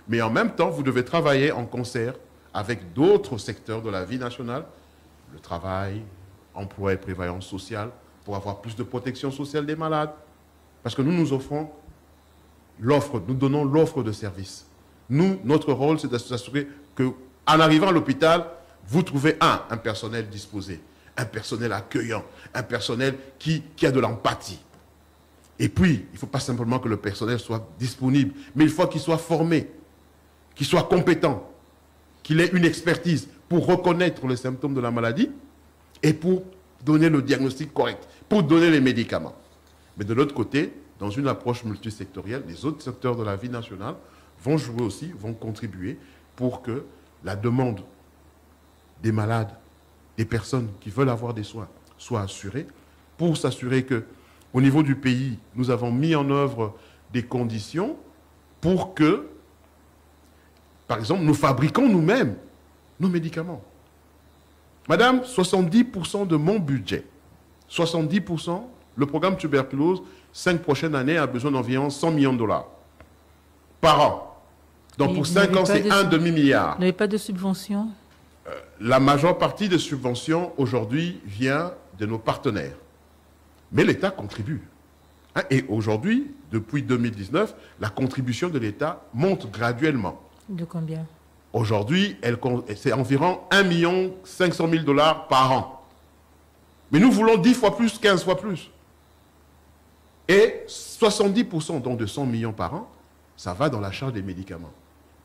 mais en même temps, vous devez travailler en concert avec d'autres secteurs de la vie nationale, le travail, emploi et prévoyance sociale, pour avoir plus de protection sociale des malades. Parce que nous nous offrons l'offre, nous donnons l'offre de service. Nous, notre rôle, c'est de s'assurer qu'en arrivant à l'hôpital, vous trouvez un personnel disposé, un personnel accueillant, un personnel qui a de l'empathie. Et puis, il ne faut pas simplement que le personnel soit disponible, mais il faut qu'il soit formé, qu'il soit compétent, qu'il ait une expertise pour reconnaître les symptômes de la maladie et pour donner le diagnostic correct, pour donner les médicaments. Mais de l'autre côté, dans une approche multisectorielle, les autres secteurs de la vie nationale vont jouer aussi, vont contribuer pour que la demande des malades, des personnes qui veulent avoir des soins, soit assurée, pour s'assurer qu'au niveau du pays, nous avons mis en œuvre des conditions pour que, par exemple, nous fabriquons nous-mêmes nos médicaments. Madame, 70% de mon budget, 70%, le programme tuberculose, 5 prochaines années, a besoin d'environ 100 millions de dollars par an. Donc mais pour 5 ans, c'est un demi-milliard. Vous n'avez pas de subvention? La majeure partie des subventions aujourd'hui vient de nos partenaires. Mais l'État contribue. Et aujourd'hui, depuis 2019, la contribution de l'État monte graduellement. De combien? Aujourd'hui, c'est environ 1 500 000 $ par an. Mais nous voulons 10 fois plus, 15 fois plus. Et 70%, donc de 100 millions par an, ça va dans la charge des médicaments.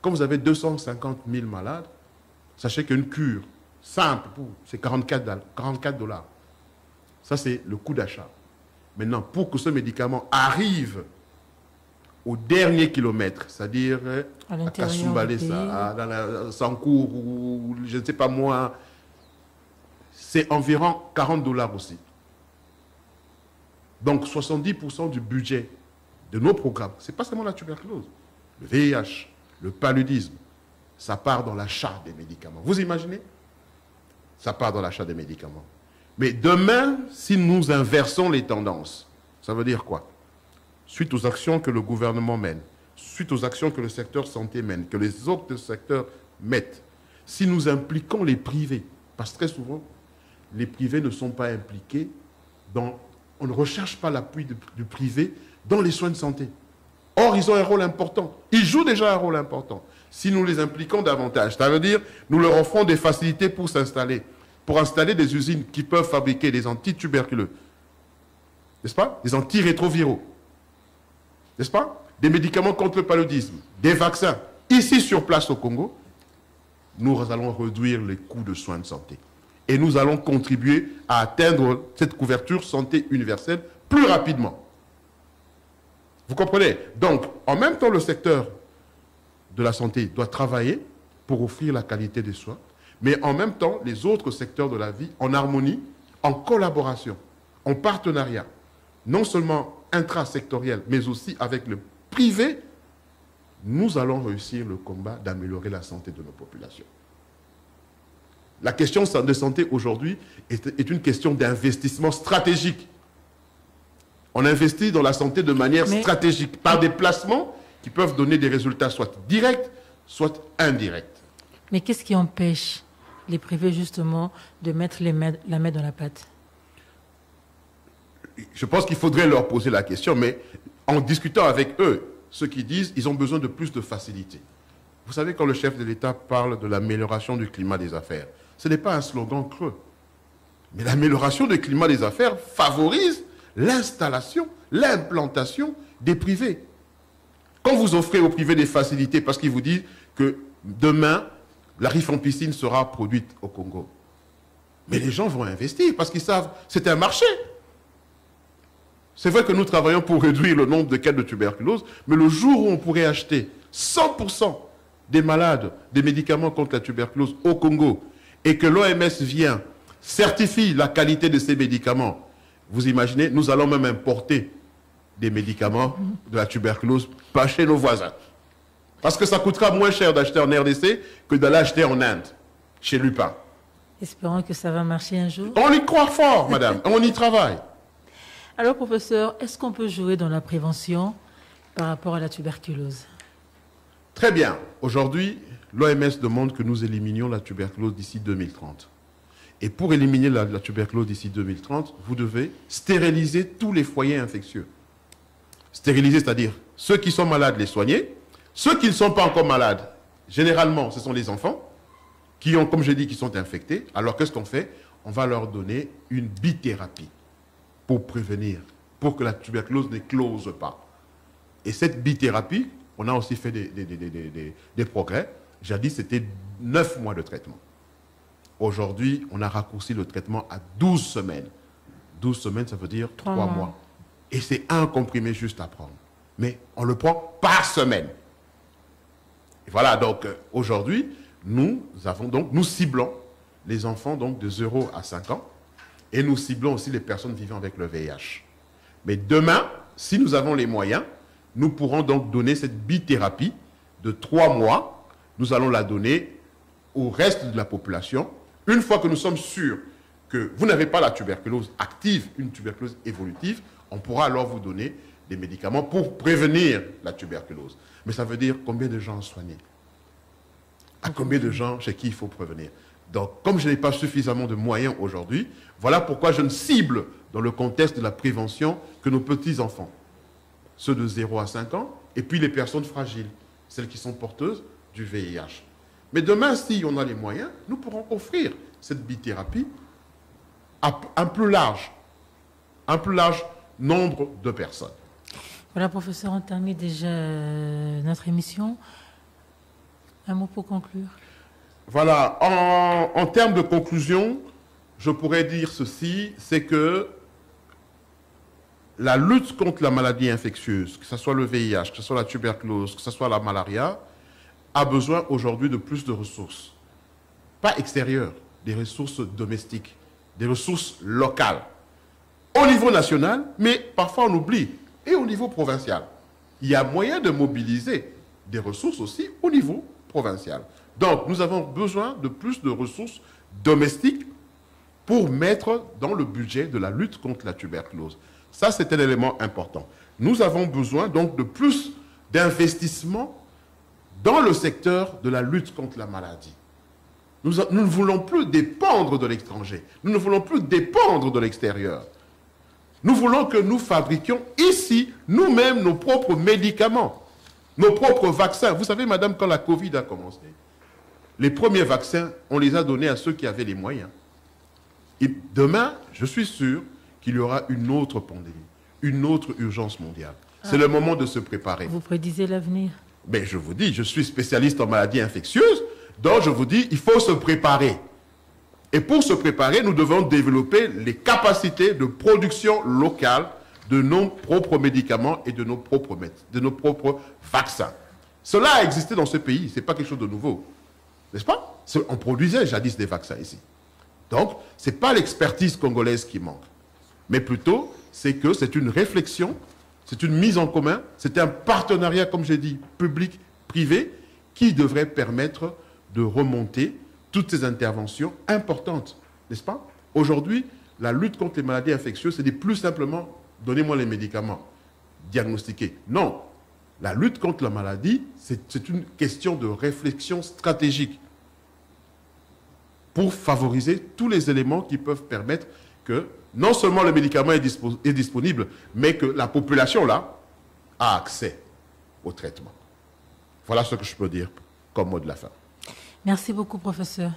Comme vous avez 250 000 malades, sachez qu'une cure simple, c'est 44 $. Ça, c'est le coût d'achat. Maintenant, pour que ce médicament arrive au dernier kilomètre, c'est-à-dire à Kasumbalesa, dans la Sankour, ou je ne sais pas moi, c'est environ 40 $ aussi. Donc 70% du budget de nos programmes, ce n'est pas seulement la tuberculose, le VIH, le paludisme, ça part dans l'achat des médicaments. Vous imaginez? Ça part dans l'achat des médicaments. Mais demain, si nous inversons les tendances, ça veut dire quoi? Suite aux actions que le gouvernement mène, suite aux actions que le secteur santé mène, que les autres secteurs mettent, si nous impliquons les privés, parce que très souvent, les privés ne sont pas impliqués dans... On ne recherche pas l'appui du privé dans les soins de santé. Or, ils ont un rôle important. Ils jouent déjà un rôle important. Si nous les impliquons davantage, ça veut dire nous leur offrons des facilités pour s'installer, pour installer des usines qui peuvent fabriquer des antituberculeux, n'est-ce pas? Des antirétroviraux, n'est-ce pas? Des médicaments contre le paludisme, des vaccins. Ici, sur place au Congo, nous allons réduire les coûts de soins de santé. Et nous allons contribuer à atteindre cette couverture santé universelle plus rapidement. Vous comprenez? Donc, en même temps, le secteur de la santé doit travailler pour offrir la qualité des soins, mais en même temps, les autres secteurs de la vie, en harmonie, en collaboration, en partenariat, non seulement intrasectoriel, mais aussi avec le privé, nous allons réussir le combat d'améliorer la santé de nos populations. La question de santé aujourd'hui est une question d'investissement stratégique. On investit dans la santé de manière stratégique, par des placements qui peuvent donner des résultats soit directs, soit indirects. Mais qu'est-ce qui empêche les privés justement de mettre la main dans la pâte? Je pense qu'il faudrait leur poser la question, mais en discutant avec eux, ceux qui disent qu'ils ont besoin de plus de facilité. Vous savez, quand le chef de l'État parle de l'amélioration du climat des affaires, ce n'est pas un slogan creux. Mais l'amélioration du climat des affaires favorise l'installation, l'implantation des privés. Quand vous offrez aux privés des facilités parce qu'ils vous disent que demain, la rifampicine sera produite au Congo, mais les gens vont investir parce qu'ils savent que c'est un marché. C'est vrai que nous travaillons pour réduire le nombre de cas de tuberculose, mais le jour où on pourrait acheter 100% des malades des médicaments contre la tuberculose au Congo et que l'OMS vient, certifie la qualité de ces médicaments, vous imaginez, nous allons même importer des médicaments de la tuberculose pas chez nos voisins. Parce que ça coûtera moins cher d'acheter en RDC que d'aller acheter en Inde, chez Lupin. Espérons que ça va marcher un jour. On y croit fort, madame. On y travaille. Alors, professeur, est-ce qu'on peut jouer dans la prévention par rapport à la tuberculose? Très bien. Aujourd'hui, l'OMS demande que nous éliminions la tuberculose d'ici 2030. Et pour éliminer la tuberculose d'ici 2030, vous devez stériliser tous les foyers infectieux. Stériliser, c'est-à-dire ceux qui sont malades, les soigner. Ceux qui ne sont pas encore malades, généralement, ce sont les enfants qui ont, comme je dis, qui sont infectés. Alors, qu'est-ce qu'on fait? On va leur donner une bithérapie pour prévenir, pour que la tuberculose n'éclose pas. Et cette bithérapie, on a aussi fait des progrès. Jadis, c'était 9 mois de traitement. Aujourd'hui, on a raccourci le traitement à 12 semaines. 12 semaines, ça veut dire 3 mois. Et c'est un comprimé juste à prendre. Mais on le prend par semaine. Et voilà, donc aujourd'hui, nous ciblons les enfants donc, de 0 à 5 ans et nous ciblons aussi les personnes vivant avec le VIH. Mais demain, si nous avons les moyens, nous pourrons donc donner cette bithérapie de 3 mois. Nous allons la donner au reste de la population. Une fois que nous sommes sûrs que vous n'avez pas la tuberculose active, une tuberculose évolutive, on pourra alors vous donner des médicaments pour prévenir la tuberculose. Mais ça veut dire combien de gens soignés? À combien de gens chez qui il faut prévenir? Donc, comme je n'ai pas suffisamment de moyens aujourd'hui, voilà pourquoi je ne cible dans le contexte de la prévention que nos petits-enfants, ceux de 0 à 5 ans, et puis les personnes fragiles, celles qui sont porteuses du VIH. Mais demain, si on a les moyens, nous pourrons offrir cette bithérapie à un plus large nombre de personnes. Voilà, professeur, on termine déjà notre émission. Un mot pour conclure. Voilà, en termes de conclusion, je pourrais dire ceci, c'est que la lutte contre la maladie infectieuse, que ce soit le VIH, que ce soit la tuberculose, que ce soit la malaria, a besoin aujourd'hui de plus de ressources. Pas extérieures, des ressources domestiques, des ressources locales. Au niveau national, mais parfois on oublie, et au niveau provincial. Il y a moyen de mobiliser des ressources aussi au niveau provincial. Donc, nous avons besoin de plus de ressources domestiques pour mettre dans le budget de la lutte contre la tuberculose. Ça, c'est un élément important. Nous avons besoin donc de plus d'investissements dans le secteur de la lutte contre la maladie. Nous ne voulons plus dépendre de l'étranger. Nous ne voulons plus dépendre de l'extérieur. Nous voulons que nous fabriquions ici, nous-mêmes, nos propres médicaments, nos propres vaccins. Vous savez, madame, quand la Covid a commencé, les premiers vaccins, on les a donnés à ceux qui avaient les moyens. Et demain, je suis sûr qu'il y aura une autre pandémie, une autre urgence mondiale. C'est le moment de se préparer. Vous prédisez l'avenir? Mais je vous dis, je suis spécialiste en maladies infectieuses, donc je vous dis, il faut se préparer. Et pour se préparer, nous devons développer les capacités de production locale de nos propres médicaments et de nos propres vaccins. Cela a existé dans ce pays, ce n'est pas quelque chose de nouveau. N'est-ce pas? On produisait jadis des vaccins ici. Donc, ce n'est pas l'expertise congolaise qui manque, mais plutôt, c'est que c'est une réflexion, c'est une mise en commun, c'est un partenariat, comme j'ai dit, public-privé, qui devrait permettre de remonter toutes ces interventions importantes, n'est-ce pas? Aujourd'hui, la lutte contre les maladies infectieuses, c'est plus simplement « donnez-moi les médicaments, diagnostiquer ». Non, la lutte contre la maladie, c'est une question de réflexion stratégique pour favoriser tous les éléments qui peuvent permettre que non seulement le médicament est disponible, mais que la population, là, a accès au traitement. Voilà ce que je peux dire comme mot de la fin. Merci beaucoup, professeur.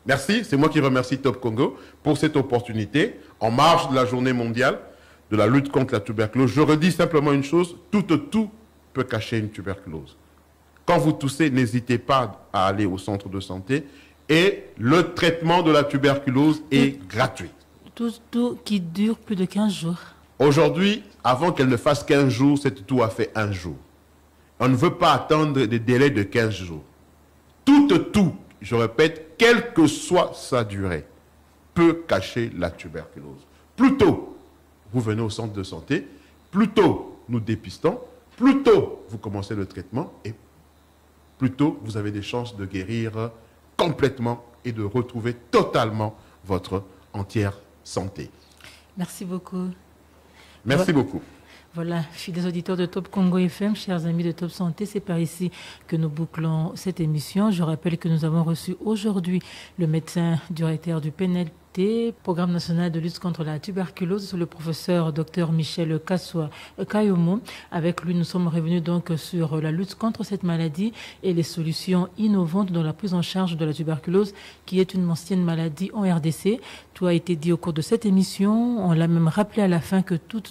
Merci, c'est moi qui remercie Top Congo pour cette opportunité en marge de la journée mondiale de la lutte contre la tuberculose. Je redis simplement une chose, tout peut cacher une tuberculose. Quand vous toussez, n'hésitez pas à aller au centre de santé et le traitement de la tuberculose est gratuit. Tout qui dure plus de 15 jours. Aujourd'hui, avant qu'elle ne fasse 15 jours, cette toux a fait 1 jour. On ne veut pas attendre des délais de 15 jours. Tout, je répète, quelle que soit sa durée, peut cacher la tuberculose. Plus tôt vous venez au centre de santé, plus tôt nous dépistons, plus tôt vous commencez le traitement et plus tôt vous avez des chances de guérir complètement et de retrouver totalement votre entière santé. Merci beaucoup. Merci beaucoup. Voilà, fidèles auditeurs de Top Congo FM, chers amis de Top Santé, c'est par ici que nous bouclons cette émission. Je rappelle que nous avons reçu aujourd'hui le médecin directeur du PNLT, Programme national de lutte contre la tuberculose, le professeur Dr Michel Kassoua Kayomo. Avec lui, nous sommes revenus donc sur la lutte contre cette maladie et les solutions innovantes dans la prise en charge de la tuberculose, qui est une ancienne maladie en RDC. Tout a été dit au cours de cette émission. On l'a même rappelé à la fin que tout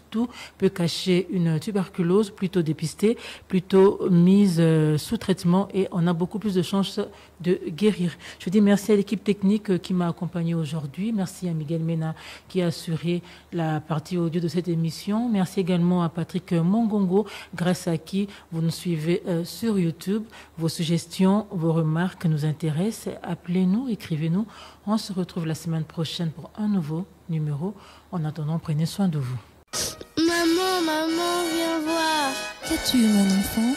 peut cacher une tuberculose plutôt dépistée, plutôt mise sous traitement, et on a beaucoup plus de chances de guérir. Je dis merci à l'équipe technique qui m'a accompagné aujourd'hui. Merci à Miguel Mena qui a assuré la partie audio de cette émission. Merci également à Patrick Mongongo, grâce à qui vous nous suivez sur YouTube. Vos suggestions, vos remarques nous intéressent. Appelez-nous, écrivez-nous. On se retrouve la semaine prochaine pour un nouveau numéro. En attendant, prenez soin de vous. Maman, viens voir. Qu'as-tu, mon enfant?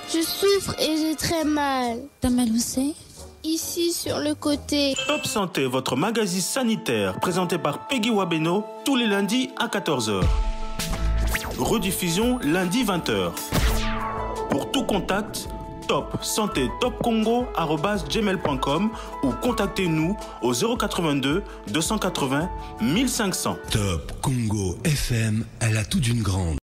Je souffre et j'ai très mal. T'as mal où c'est? Ici, sur le côté. Top Santé, votre magazine sanitaire, présenté par Peggy Wabeno, tous les lundis à 14h. Rediffusion lundi 20h. Pour tout contact, Top Santé Top Congo@gmail.com ou contactez-nous au 082 280 1500. Top Congo FM, elle a tout d'une grande.